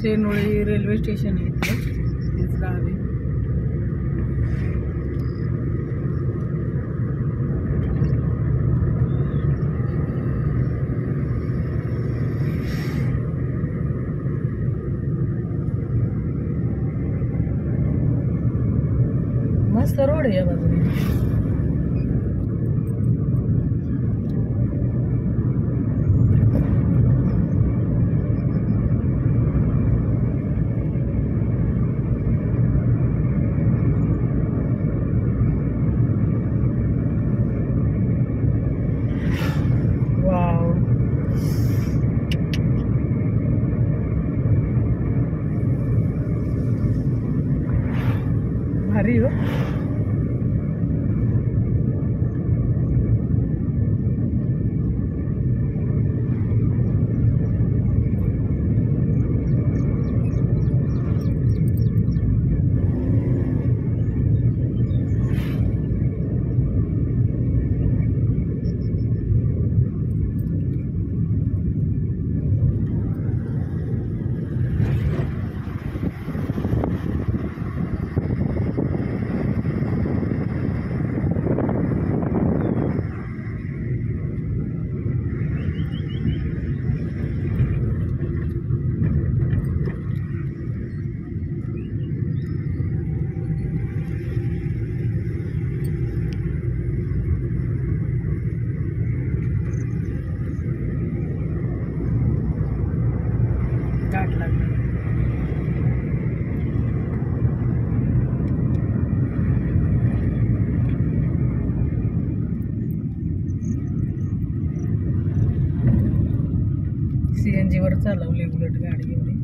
शेनोळी railway station आहे इथलं, तेच गाव आहे. मस्त रोड आहे या बाजूने. वाव, भारी हो. घाट लागला. CNG वर चालवली बुलेट गाडी एवढी.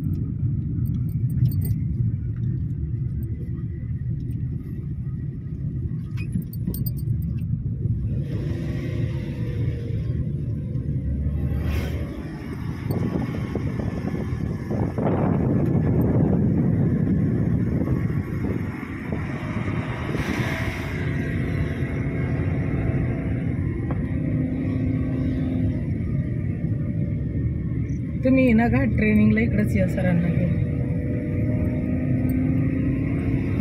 तुम्ही ना घाट ट्रेनिंगला इकडंच या सरांना घेऊन.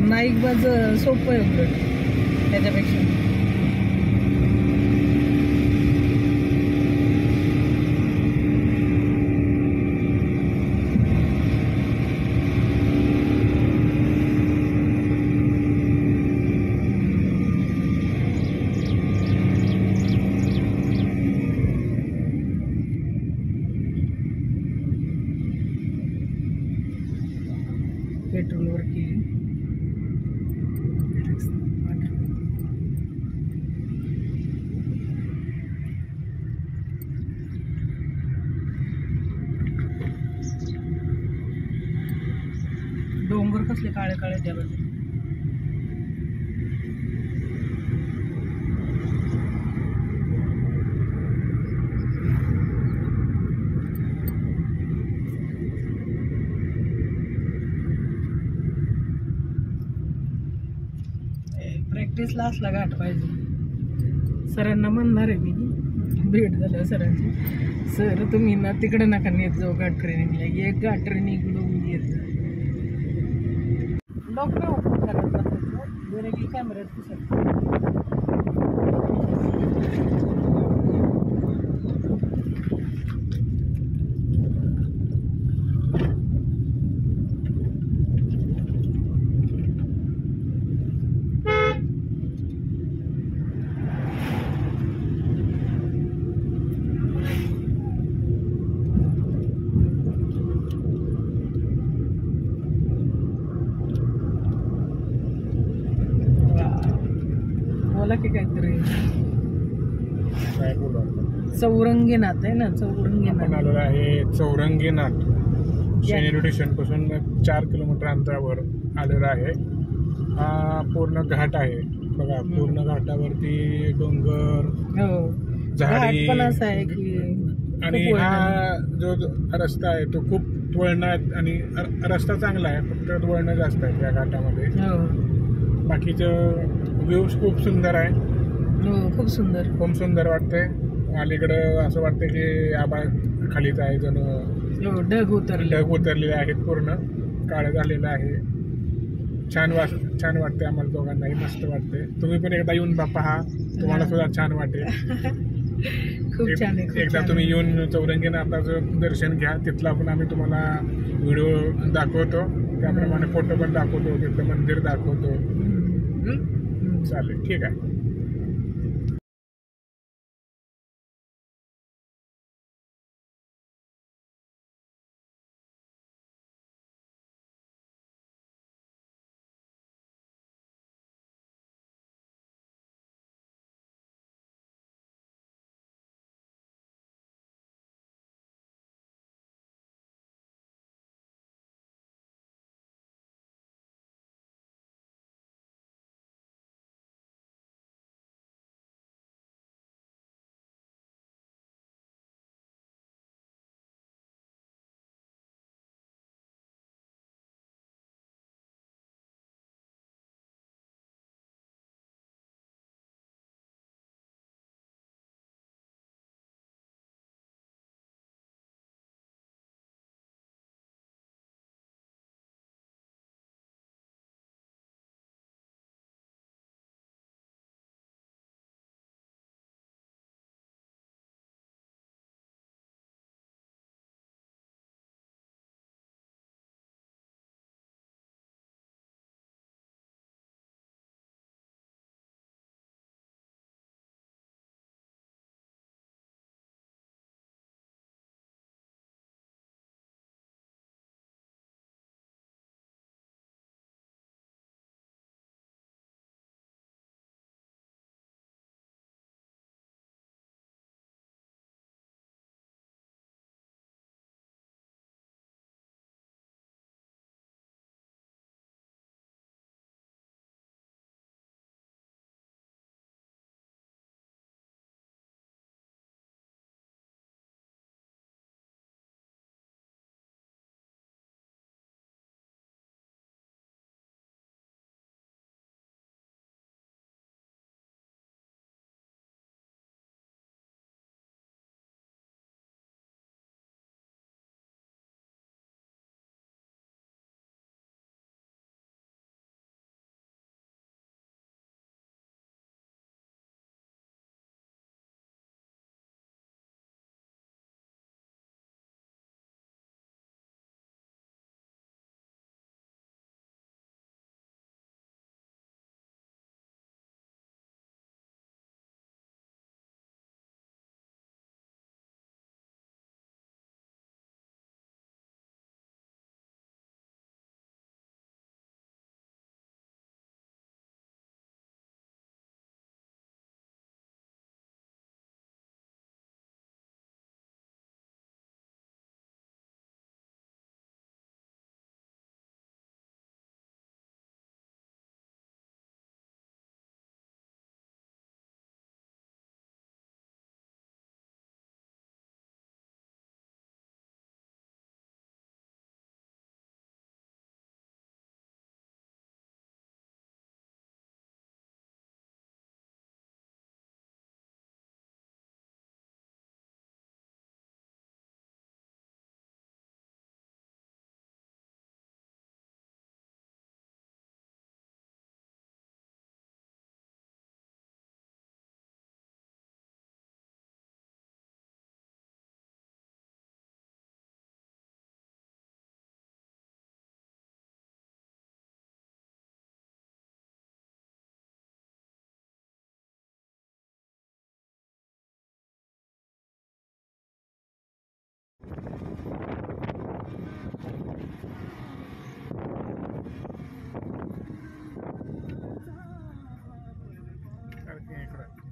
नाईक बाज सोपं आहे उलट त्याच्यापेक्षा. पेट्रोलवर केली. डोंगर कसले काळे काळे त्या बाजूला. प्रॅक्टिसला असला घाट पाहिजे. सरांना म्हणणार आहे मी, भेट झालं सरांची, सर तुम्ही ना तिकडे नका नेत जाऊ घाट ट्रेनिंगला, एक घाट ट्रेनिंग इकडून येत जा. लॉक नाही ओपन करत बसायचं, डायरेक्टली कॅमेऱ्यात दिसत. बोला की काहीतरी. काय बोलू चौरंगीनाथ आहे ना, चौरंगीनाथ. आपण आलेलो आहे चौरंगीनाथ. शेनेरी स्टेशन पासून 4 किलोमीटर अंतरावर आलेला आहे. हा पूर्ण घाट आहे बघा. पूर्ण घाटावरती डोंगर, झाडी पण असं आहे की, आणि हा जो रस्ता आहे तो खूप वळण आणि रस्ता चांगला आहे, फक्त वळण जास्त आहे या घाटामध्ये. बाकीचं व्ह्यूज खूप सुंदर आहे. खूप सुंदर वाटतंय. अलीकडं असं वाटतं की आभाळ खालीच आहे जण. हो, ढग उतरले. ढग उतरलेले आहेत, पूर्ण काळं झालेलं आहे. छान वाटते आम्हाला दोघांनाही, मस्त वाटते. तुम्ही पण एकदा येऊन पहा, तुम्हाला सुद्धा छान वाटेल. खूप छान आहे, खूप एकदा छान तुम्ही आहे. येऊन चौरंगीनाथाचं दर्शन घ्या. तिथला पण आम्ही तुम्हाला व्हिडिओ दाखवतो, त्याप्रमाणे फोटो पण दाखवतो, तिथलं मंदिर दाखवतो. चालेल, ठीक आहे.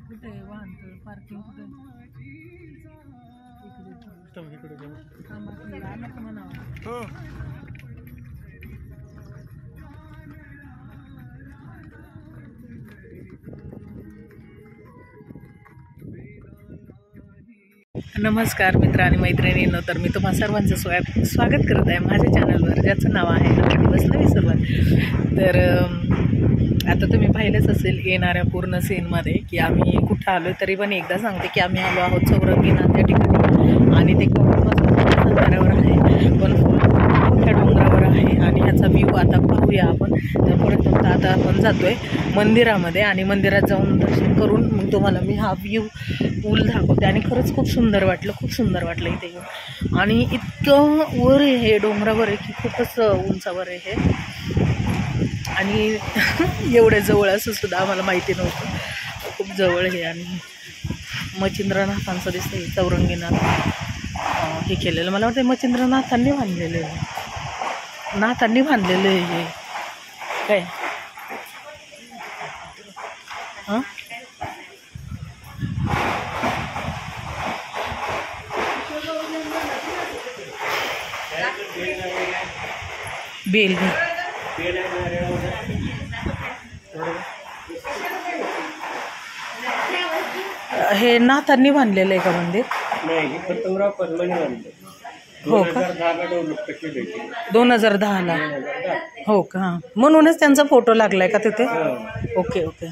कुठे आहे वाहन पार्किंग कुठे इकडे जाऊ. आलं का म्हणावं. हो. नमस्कार मित्र आणि मैत्रिणींनो, तर मी तुम्हा सर्वांचं स्वागत करत आहे माझ्या चॅनलवर, ज्याचं नाव आहे नवा दिवस नवी सुरुवात. तर आता तुम्ही पाहिलंच असेल येणाऱ्या पूर्ण सीनमध्ये की आम्ही कुठं आलो. तरी पण एकदा सांगते की आम्ही आलो आहोत चौरंगीनाथ या ठिकाणी, आणि ते कोकणापासून अंतरावर आहे. मंदिरामध्ये आणि मंदिरात जाऊन दर्शन करून मग तुम्हाला मी हा व्ह्यू पूल दाखवते. आणि खरंच खूप सुंदर वाटलं इथे येऊन. आणि इतकं वर आहे हे, डोंगरावर आहे की खूपच उंचावर आहे हे. आणि एवढ्या जवळ असं सुद्धा आम्हाला माहिती नव्हतं, खूप जवळ हे. आणि मच्छिंद्रनाथांचं दिसतं चौरंगीनाथ हे केलेलं. मला वाटतं मच्छिंद्रनाथांनी बांधलेलं आहे, हे काय हां. बेल हे नाथांनी बांधलेलं आहे का मंदिर? हो का, 2010ला. हो का, म्हणूनच त्यांचा फोटो लागलाय का तिथे? Okay okay.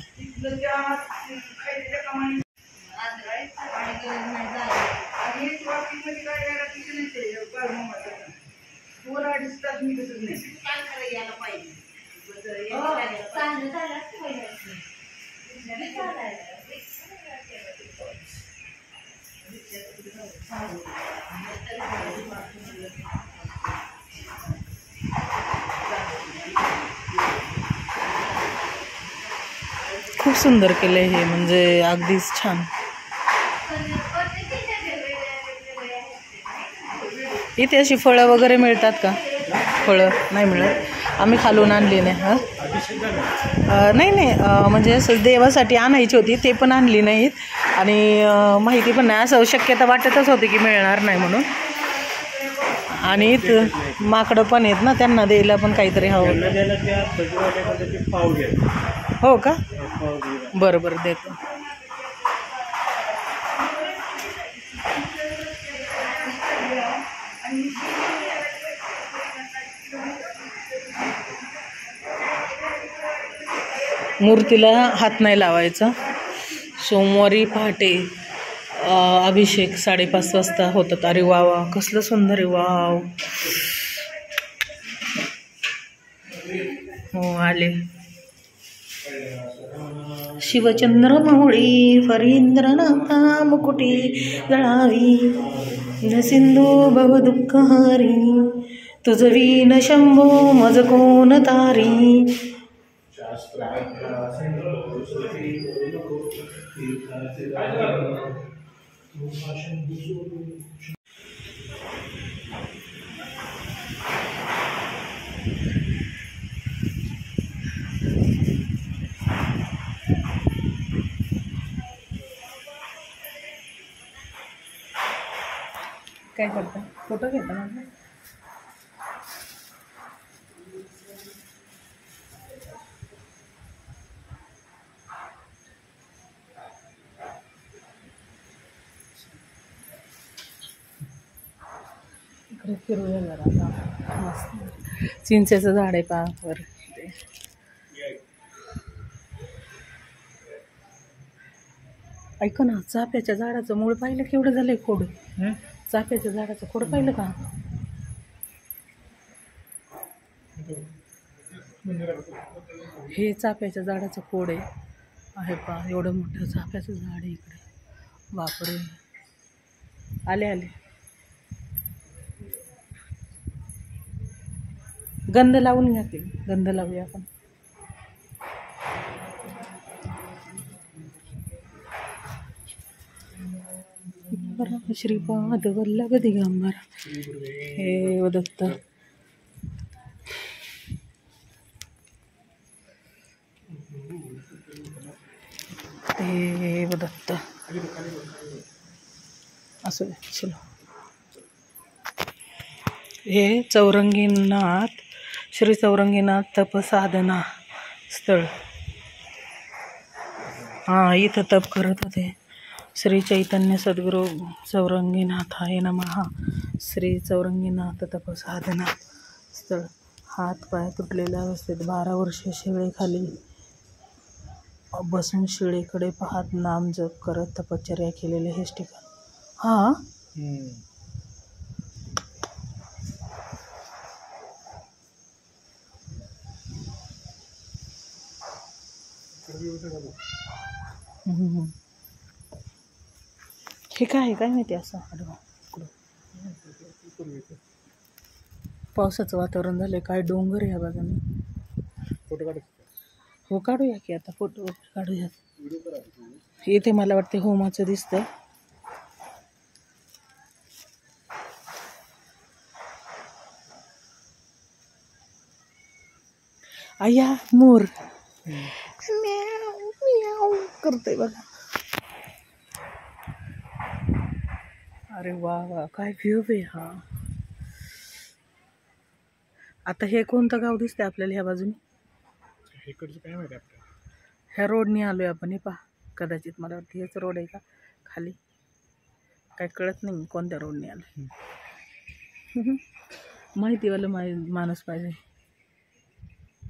खूप सुंदर केलंय हे, म्हणजे अगदीच छान. इथे अशी फळं वगैरे मिळतात का? फळं नाही मिळत, आम्ही खालून आणली नाही. नाही म्हणजे असं देवासाठी आणायची होती, ते पण आणली नाहीत. आणि माहिती पण नाही, असं शक्यता वाटतच होती की मिळणार नाही म्हणून. आणि माकडं पण आहेत ना, त्यांना द्यायला पण काहीतरी हवं. हो का, बरं बरं देतो. मूर्तीला हात नाही लावायचा. सोमवारी पहाटे अभिषेक 5:30 वाजता होतात. अरे वा वा, कसलं सुंदर आहे. वाव, हो आले. शिवचंद्रमौळी फरींद्रनाथा मुकुटी जळावी, सिंधू भव दुःखहारी, तुझ वीन शंभो मज कोण तारी. काय करता, फोटो घेता माझा? इकडे फिरूया जरा मस्त. चिंचेचं झाड आहे पहा वर. ऐका ना, चाफ्याच्या झाडाचं मूळ पाहिलं केवढं झालंय खोड. चाफ्याच्या झाडाचं खोड पाहिलं का? हे चाफ्याच्या झाडाचं खोड आहे पहा, एवढं मोठं चाफ्याचं झाड आहे इकडे. बापरे, आले. गंध लावून घ्या, गंध लावूया आपण. श्रीपाद वल्लभ दिगंबर हे दत्त. हे दत्त असं. चलो, हे चौरंगीनाथ, श्री चौरंगीनाथ तपसाधना स्थळ. हां, इथं तप करत होते. श्री चैतन्य सद्गुरू चौरंगीनाथाय नमः. श्री चौरंगीनाथ तपसाधना स्थळ. हात पाय तुटलेल्या अवस्थेत 12 वर्ष शिळेखाली बसून शिळेकडे पाहत नाम जप करत तपश्चर्या केलेले हेच ठिकाण. हां, हे काय आहे काय माहिती असं. अरे वा, इकडं पावसाचं वातावरण झालंय. काय डोंगर ह्या बाजूने. फोटो काढ. हो काढूया की आता फोटो काढूया. इथे मला वाटते होमाचं दिसतंय. आया मोर म्याव म्याव करतोय बघा. अरे वा वा, काय व्ह्यू आहे हा. आता हे कोणतं गाव दिसतंय आपल्याला ह्या बाजूने. इकडचं काय माहिती आपल्याला. ह्या रोडने आलोय आपण. हे पहा, कदाचित मला वाटतं हेच रोड आहे का खाली, काय कळत नाही कोणत्या रोडने आलं. माहितीवालं माणूस पाहिजे.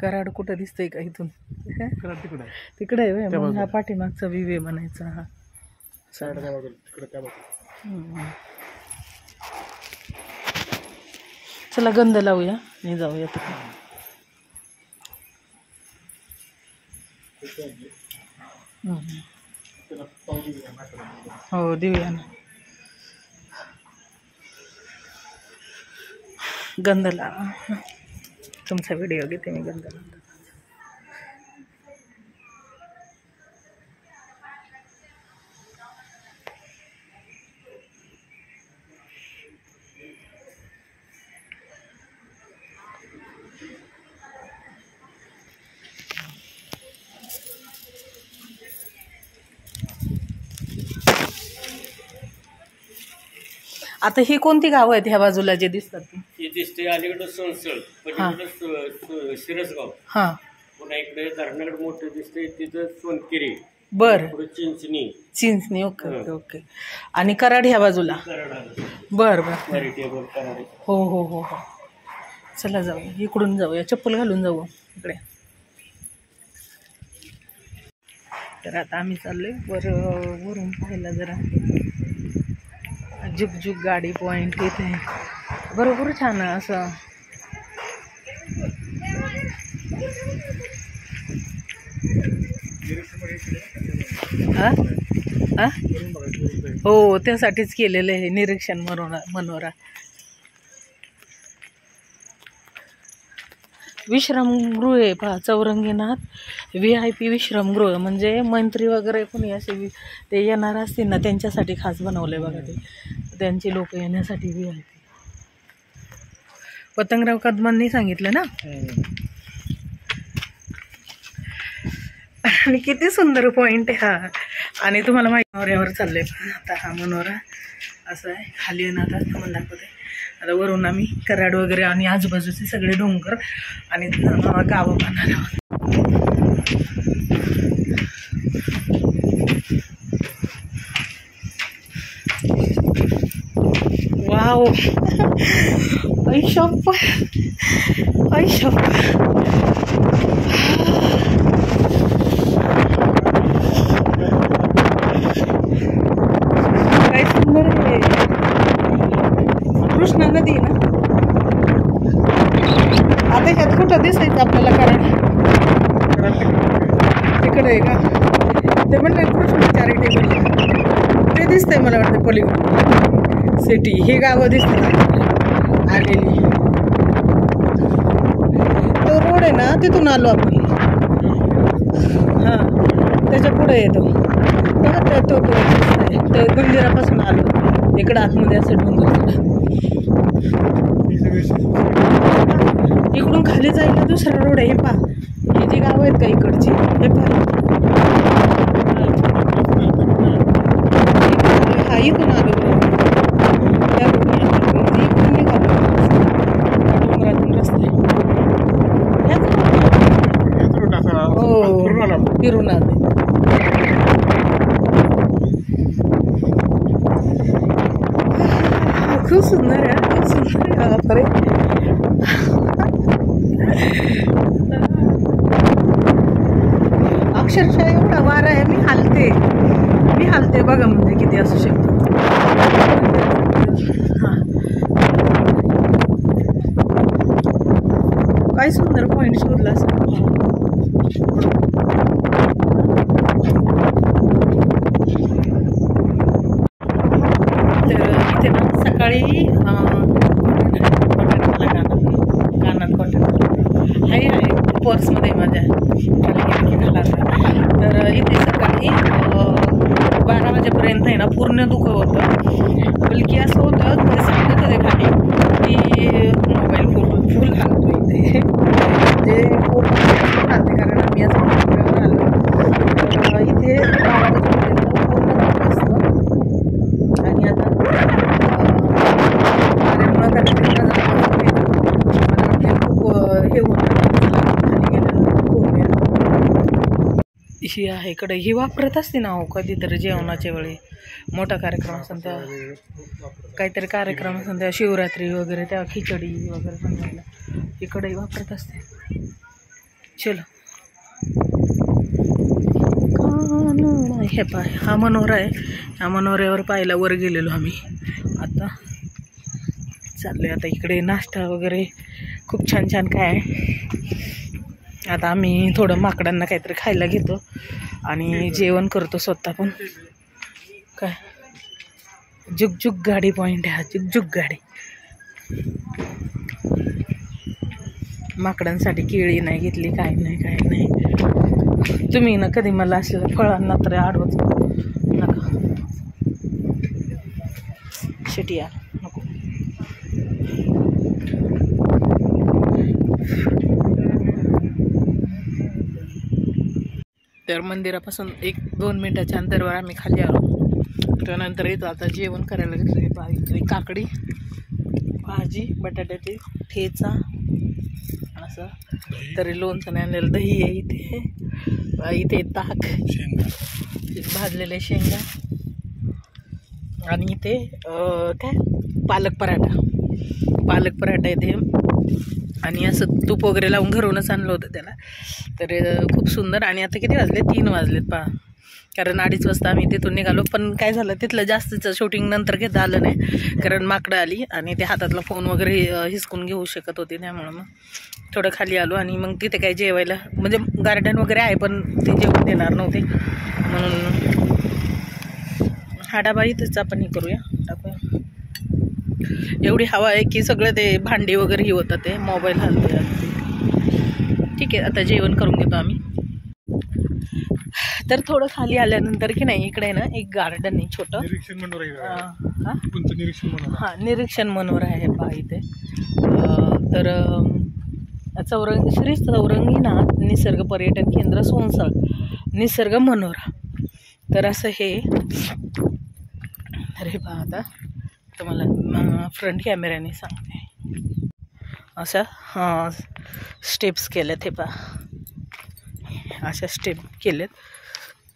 कराड कुठं दिसतंय का इथून. तिकडे तिकडे आहे मग हा पाठीमागचा विवे म्हणायचा. हा साईड त्या बाजूला, तिकडे त्या बाजूला. चला गंध लावूया आणि जाऊया तिकडे. हो देऊया ना. गंध लावा. तुमचा व्हिडिओ घेते मी गंध लावता. आता ही कोणती गावं आहेत ह्या बाजूला जे दिसतात ती. हे दिसते अलीकडं सोनसळ, पलीकडं शिरसगाव. हा पुन्हा इकडे धरणाकडे मोठं दिसते तिथं सोनकिरी. बर, पुढे Chinchani. Chinchani. Okay okay okay. आणि कराड ह्या बाजूला. कराड आलं. बर बर. चॅरिटेबल कराड. हो हो हो हो. चला जाऊया, इकडून जाऊया, चप्पल घालून जाऊ इकडे. तर आता आम्ही चाललोय वरून पाहायला जरा जुगजुग गाडी पॉइंट इथे बरोबर छान असं. हो त्यासाठीच केलेलं आहे निरीक्षण मनोरा. विश्रामगृह आहे पहा, चौरंगीनाथ VIP विश्रामगृह. म्हणजे मंत्री वगैरे कोणी असे ते येणार असतील ना त्यांच्यासाठी खास बनवलंय बघा. ते त्यांची लोक येण्यासाठी VIP. पतंगराव कदमांनी सांगितलं ना. आणि किती सुंदर पॉइंट आहे हा. आणि तुम्हाला माहिती मनोऱ्यावर चाललंय आता. हा मनोरा असं आहे. खाली येणार आता मला दाखवते. आता वरून आम्ही कराड वगैरे आणि आजूबाजूचे सगळे डोंगर आणि गावं पाहणार आहोत. वाव, ऐशप्प ऐशप्प. काय सुंदर आहे. कृष्णा नदी ना. आता ह्यात कुठं दिसायचं आपल्याला कराड. तिकडे आहे का ते म्हणलं कृष्णा चॅरिटेबल. ते दिसतंय मला वाटतं पलीकडे सिटी. ही गावं दिसतात आलेली. तो रोड आहे ना तिथून आलो आपण. हां त्याच्या पुढे येतो तो ते मंदिरापासून आलो इकडं आतमध्ये असं डोंगर. इकडून खाली जायला दुसरा रोड आहे. हे पहा ही जी गावं आहेत का इकडची. हे पहा हा इथून आलो त्या रोडने. इकडून निघालो डोंगरातून रस्ते. हो फिरून आलो. खूप सुंदर आहे. खूप सुंदर आहे. बापरे. अक्षरशः एवढा वारा आहे. मी हालते बघा. म्हणजे किती असू शकतो. हां काय सुंदर पॉईंट शोधला असं. सकाळी कानात कॉटन आहे पर्समध्ये माझ्या खाली घाला. तर इथे सकाळी 12 वाजेपर्यंत आहे ना पूर्ण धुकं होतं. बल्कि असं होतं ते सांगत होते खाली की मोबाईल फुल घालतो इथे ते पूर्ण घालते कारण आम्ही असं आलो इथे 12 वाजेपर्यंत पूर्ण धुकं असतं. आणि आता हे होतं ही आहे इकडे ही वापरत असते ना हो कधीतरी जेवणाच्या वेळी मोठा कार्यक्रम असेल त्या काहीतरी कार्यक्रम असेल त्या शिवरात्री वगैरे त्या खिचडी वगैरे बनवायला इकडे वापरत असते. चलो हे पाय हा मनोरा आहे. ह्या मनोऱ्यावर पाहायला वर गेलेलो आम्ही. आता चाललोय आता इकडे नाश्ता वगैरे खूप छान छान काय आहे. आता आम्ही थोडं माकडांना काहीतरी खायला घेतो आणि जेवण करतो स्वतः पण. काय जुगजुग गाडी पॉईंट आहे हा जुगजुग गाडी. माकडांसाठी केळी नाही घेतली काय नाही. तुम्ही ना कधी मला असलेल्या फळांना तर आडवत नका शेटी यार नको. तर मंदिरापासून 1-2 मिनिटाच्या अंतरावर आम्ही खाली आलो. त्यानंतर येतो आता जेवण करायला घेतलं. इकडे काकडी भाजी बटाट्याची ठेचा असं तरी लोणचं नाही आणलेलं. दही आहे इथे ताक भाजलेले शेंगा आणि इथे काय पालक पराठा इथे आणि असं तूप वगैरे लावून घरूनच आणलं होतं त्याला. तर खूप सुंदर. आणि आता किती वाजले 3 वाजलेत पहा कारण 2:30 वाजता आम्ही तिथून निघालो. पण काय झालं तिथलं जास्तीचं शूटिंग नंतर घेता आलं नाही कारण माकडं आली आणि ते हातातला फोन वगैरे हिसकून घेऊ शकत होते. त्यामुळं मग थोडं खाली आलो आणि मग तिथे काही जेवायला म्हणजे गार्डन वगैरे आहे पण ते जेवण देणार नव्हते म्हणून हा डबा इथेच आपण हे करूया टाकूया. एवढी हवा आहे की सगळं ते भांडी वगैरे हे होतं ते मोबाईल हलतोय. ठीक आहे आता जेवण करून घेतो आम्ही. तर थोडं खाली आल्यानंतर की नाही इकडे ना एक गार्डन आहे छोटं निरीक्षण मनोरा आहे पहा इथे. तर श्री चौरंगीनाथ निसर्ग पर्यटन केंद्र सोनसळ निसर्ग मनोरा. तर असं हे अरे पहा आता तुम्हाला फ्रंट कॅमेऱ्याने सांगते. अशा स्टेप्स केल्यात हे पहा अशा स्टेप केलेत.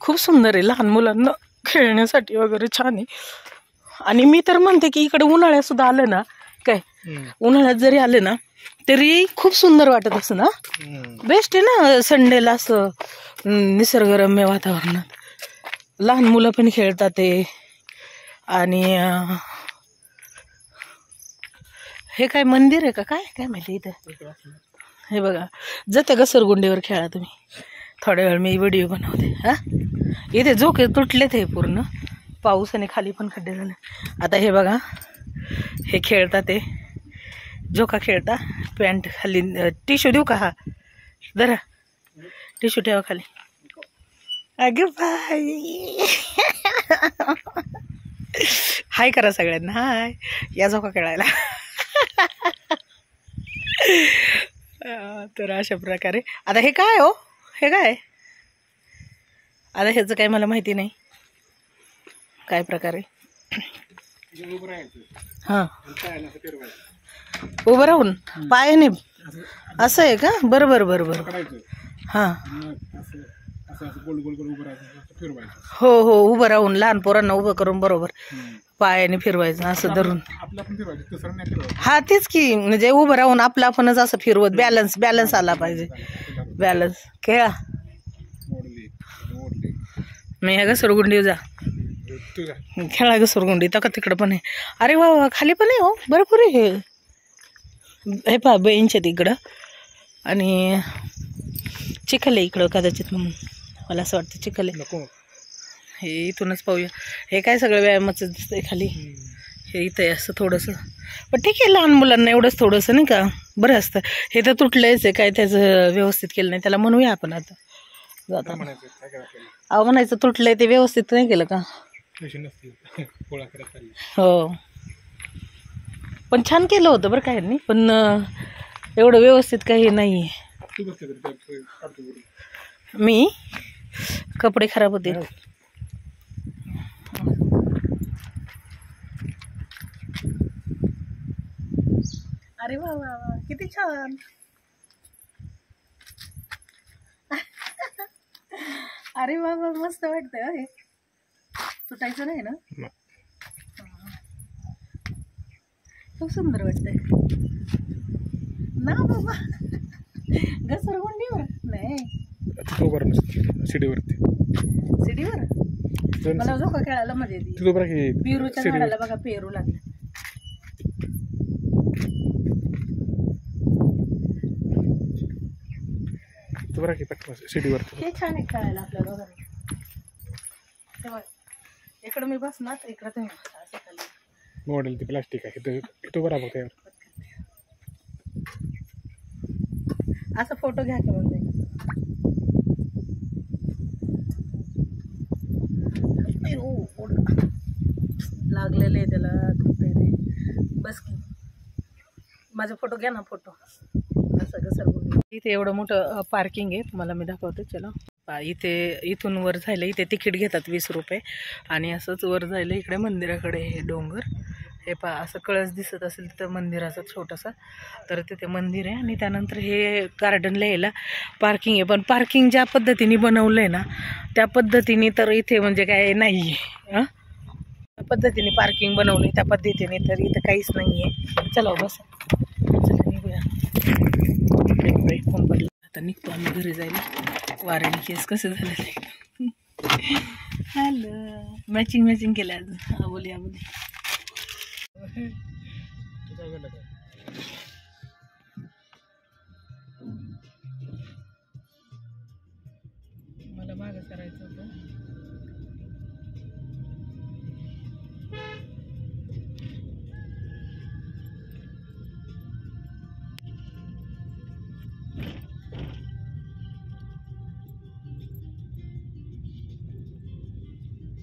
खूप सुंदर आहे लहान मुलांना खेळण्यासाठी वगैरे छान आहे. आणि मी तर म्हणते की इकडे उन्हाळ्यात सुद्धा आलं ना काय उन्हाळ्यात जरी आले ना तरी खूप सुंदर वाटत असं ना. बेस्ट आहे ना संडेला असं निसर्गरम्य वातावरणात लहान मुलं पण खेळतात ते. आणि हे काय मंदिर आहे का काय माहिती इथं. हे बघा जाते घसरगुंडीवर खेळा तुम्ही. थोड्या वेळ मी व्हिडिओ बनवते. इथे झोके तुटले ते पूर्ण पाऊस आणि खाली पण खड्डे झाले. आता हे बघा हे खेळता ते झोका खेळता. पॅन्ट खाली टिश्यू देऊ का. हा जरा टिश्यू ठेवा खाली. अगं बाई हाय करा सगळ्यांना. हाय या झोका खेळायला. तर अशा प्रकारे आता हे काय हो हे काय आता ह्याचं काय मला माहिती नाही काय प्रकारे. हां उभं राहून पायाने असं आहे का. बरोबर हां हो उभं राहून लहान पोरांना उभं करून बरोबर पायाने फिरवायचं असं धरून. हा तेच की म्हणजे उभं राहून आपलं आपणच असं फिरवत बॅलन्स आला पाहिजे. बॅलन्स खेळा. मी ह्या घसरगुंडी जा खेळा घसरगुंडी तर का तिकडं पण आहे. अरे वा खाली पण आहे हो भरपूर आहे. हे पहा बेंच आहे तिकडं आणि चिखल आहे इकडं कदाचित म्हणून मला असं वाटतं चिखल आहे. हे इथूनच पाहूया. हे काय सगळं व्यायामाचं दिसतंय खाली. हे इथं आहे असं थोडंसं, पण ठीक आहे लहान मुलांना एवढंच थोडंसं नाही का बरं असतं. हे तर तुटलंच आहे, काय त्याचं व्यवस्थित केलं नाही, त्याला म्हणूया आपण आता जाता. म्हणायचं काय करा आपल्याला अहो म्हणायचं तुटलंय ते व्यवस्थित नाही केलं का. पैसे नसतील पोळा करत चालली. हो पण छान केलं होतं बरं काय नाही, पण एवढं व्यवस्थित काही नाही आहे. तू बसते तरी त्या काढतो बरोबर. मी कपडे खराब होते. अरे वा वा वा किती छान. अरे वा वा मस्त वाटतंय हे, तुटायचं नाही ना. खूप सुंदर वाटतंय ना बाबा. घसरगुंडीवर नाही, तिथं बरं नसतं शिडीवरती. सीडीवर मला झोका खेळायला मजा येते. तिथं बरं की पेरूच्या झाडाला बघा पेरू लागले. तिथं बरं की पटकन शिडीवरती. हे छान आहे खेळायला आपल्या दोघांना. तेव्हा इकडं मी बसणार, इकडं तुम्ही बसा, असं खाली. मॉडेल ती प्लास्टिक आहे इथं बरोबर तयार. असं फोटो घ्या की म्हणजे लागलेले आहे त्याला, तुटतंय ते. बस की माझा फोटो घ्या ना, फोटो असं घसरगुंडी. इथे एवढं मोठं पार्किंग आहे, तुम्हाला मी दाखवते. चला इथे इथून वर जायला इथे तिकीट घेतात 20 रुपये, आणि असंच वर जायला इकडे मंदिराकडे हे डोंगर हे असं कळस दिसत असेल तिथं मंदिराचं छोटंसं, तर तिथे मंदिर आहे. आणि त्यानंतर हे गार्डनला यायला पार्किंग आहे, पण पार्किंग ज्या पद्धतीने बनवलं आहे ना त्या पद्धतीने तर इथे म्हणजे काय नाही आहे. त्या पद्धतीने पार्किंग बनवली त्या पद्धतीने तर इथं काहीच नाही आहे. चला बस, चला निघूया. फोन पडला आता, निघतो आम्ही घरी जायला. वाऱ्याने केस कसे झाले. हॅलो मॅचिंग केलं अजून. हा बोलिया मला मागं करायचं होतं.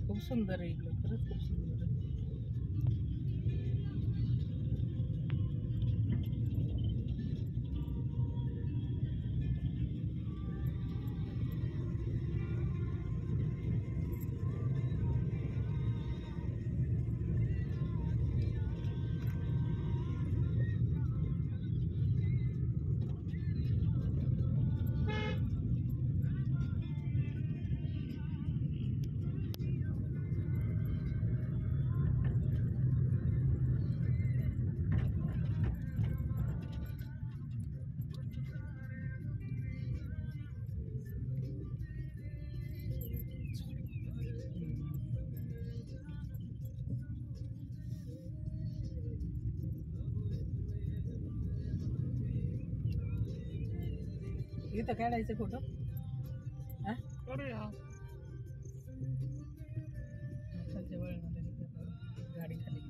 खूप सुंदर आहे इकडं, खरंच खूप सुंदर आहे. इथं काढायचं फोटो. हा गाडी खाली.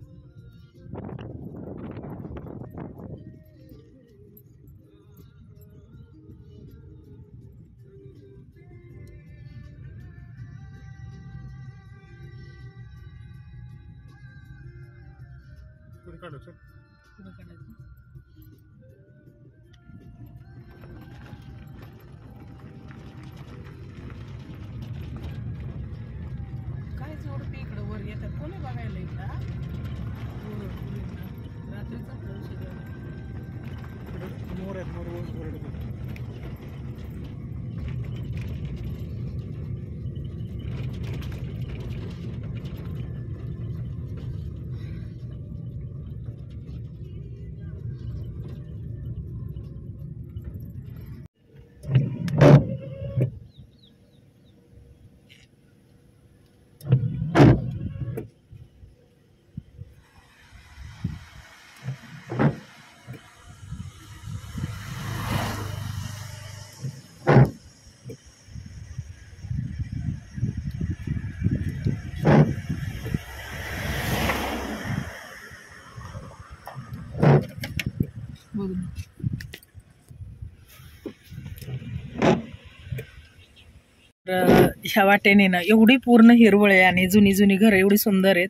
पुढे काढायचं. पुढं काढायचं. काय जोड इकडं वर येतात, कोणी बघायला इकडं रात्रीचा मोर आहेत, मोर ओरडतात. बघू. ह्या वाटेने ना एवढी पूर्ण हिरवळ आहे आणि जुनी जुनी घरं एवढी सुंदर आहेत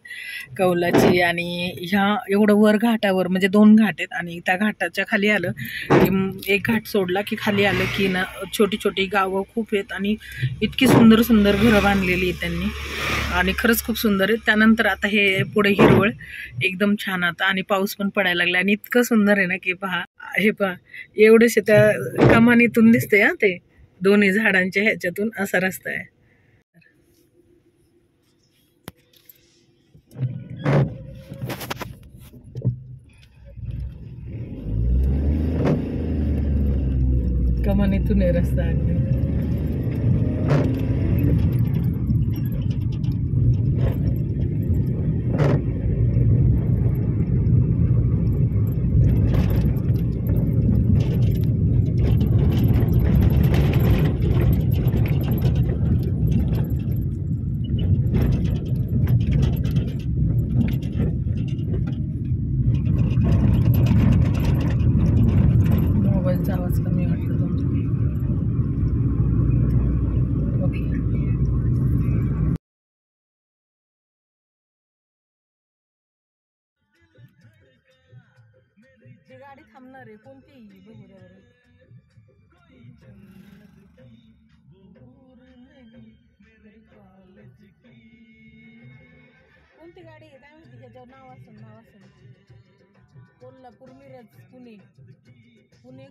कौलाची. आणि ह्या एवढं वर घाटावर म्हणजे 2 घाट आहेत आणि त्या घाटाच्या खाली आलं की एक घाट सोडला की खाली आलं की ना छोटी छोटी गावं खूप आहेत आणि इतकी सुंदर सुंदर घरं बांधलेली आहेत त्यांनी आणि खरंच खूप सुंदर आहेत. त्यानंतर आता हे पुढे हिरवळ एकदम छान आता आणि पाऊस पण पडायला लागला आणि इतकं सुंदर आहे ना की पहा हे पहा एवढेसे त्या कमानीतून दिसते हा ते दोन्ही झाडांच्या ह्याच्यातून असा रस्ता आहे. कमानीतून आहे रस्ता अगदी. मोबाईलचा आवाज कमी वाटतो तुमचा. ओके. ही गाडी थांबणार आहे कोणती बघू द्या बरं. कोणती गाडी आहे काय माहिती ह्याच्यावर नाव असेल. कोल्हापूर मिरज पुणे मिरज